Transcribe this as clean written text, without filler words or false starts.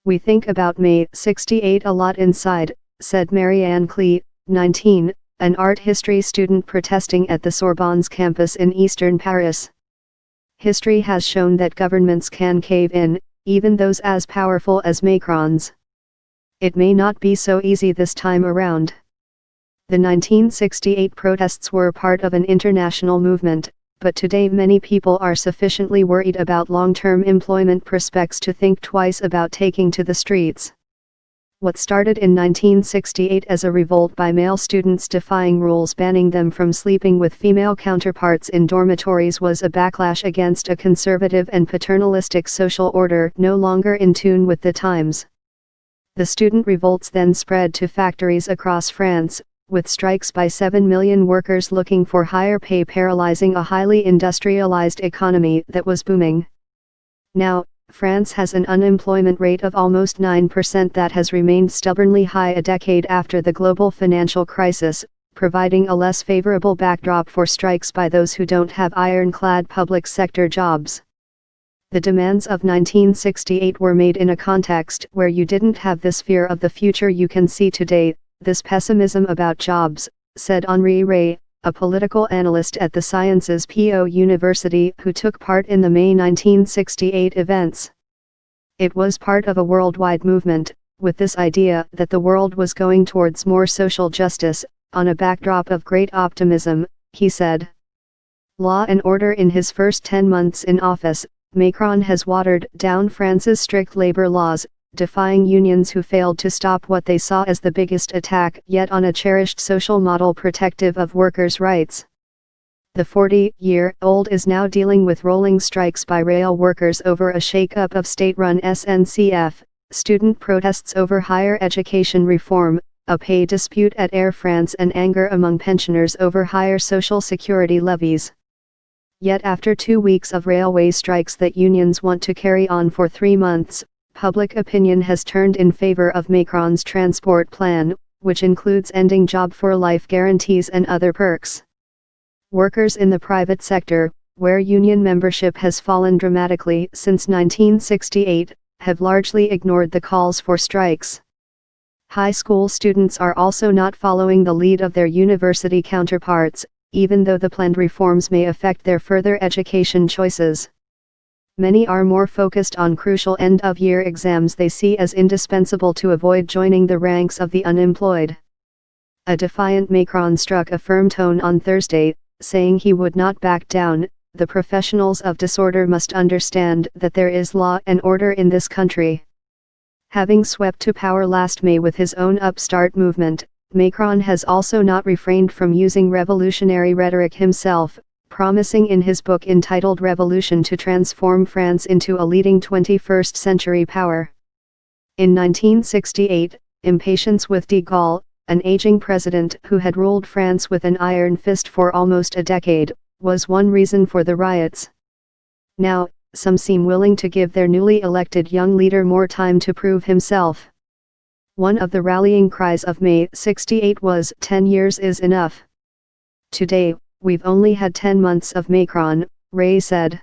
We think about May 68 a lot inside, said Marianne Kli, 19, an art history student protesting at the Sorbonnes campus in eastern Paris. History has shown that governments can cave in, even those as powerful as Macrons. It may not be so easy this time around. The 1968 protests were part of an international movement, but today many people are sufficiently worried about long-term employment prospects to think twice about taking to the streets. What started in 1968 as a revolt by male students defying rules banning them from sleeping with female counterparts in dormitories was a backlash against a conservative and paternalistic social order no longer in tune with the times. The student revolts then spread to factories across France, with strikes by 7 million workers looking for higher pay paralyzing a highly industrialized economy that was booming. Now, France has an unemployment rate of almost 9% that has remained stubbornly high a decade after the global financial crisis, providing a less favorable backdrop for strikes by those who don't have ironclad public sector jobs. The demands of 1968 were made in a context where you didn't have this fear of the future you can see today, this pessimism about jobs, said Henri Ray, a political analyst at the Sciences Po University who took part in the May 1968 events. It was part of a worldwide movement, with this idea that the world was going towards more social justice, on a backdrop of great optimism, he said. Law and order. In his first 10 months in office, Macron has watered down France's strict labor laws, defying unions who failed to stop what they saw as the biggest attack yet on a cherished social model protective of workers' rights. The 40-year-old is now dealing with rolling strikes by rail workers over a shake-up of state-run SNCF, student protests over higher education reform, a pay dispute at Air France and anger among pensioners over higher social security levies. Yet after 2 weeks of railway strikes that unions want to carry on for 3 months, public opinion has turned in favor of Macron's transport plan, which includes ending job-for-life guarantees and other perks. Workers in the private sector, where union membership has fallen dramatically since 1968, have largely ignored the calls for strikes. High school students are also not following the lead of their university counterparts, even though the planned reforms may affect their further education choices. Many are more focused on crucial end-of-year exams they see as indispensable to avoid joining the ranks of the unemployed. A defiant Macron struck a firm tone on Thursday, saying he would not back down. The professionals of disorder must understand that there is law and order in this country. Having swept to power last May with his own upstart movement, Macron has also not refrained from using revolutionary rhetoric himself, promising in his book entitled Revolution to transform France into a leading 21st century power. In 1968, impatience with de Gaulle, an aging president who had ruled France with an iron fist for almost a decade, was one reason for the riots. Now, some seem willing to give their newly elected young leader more time to prove himself. One of the rallying cries of May 68 was, 10 years is enough. Today, we've only had 10 months of Macron, Ray said.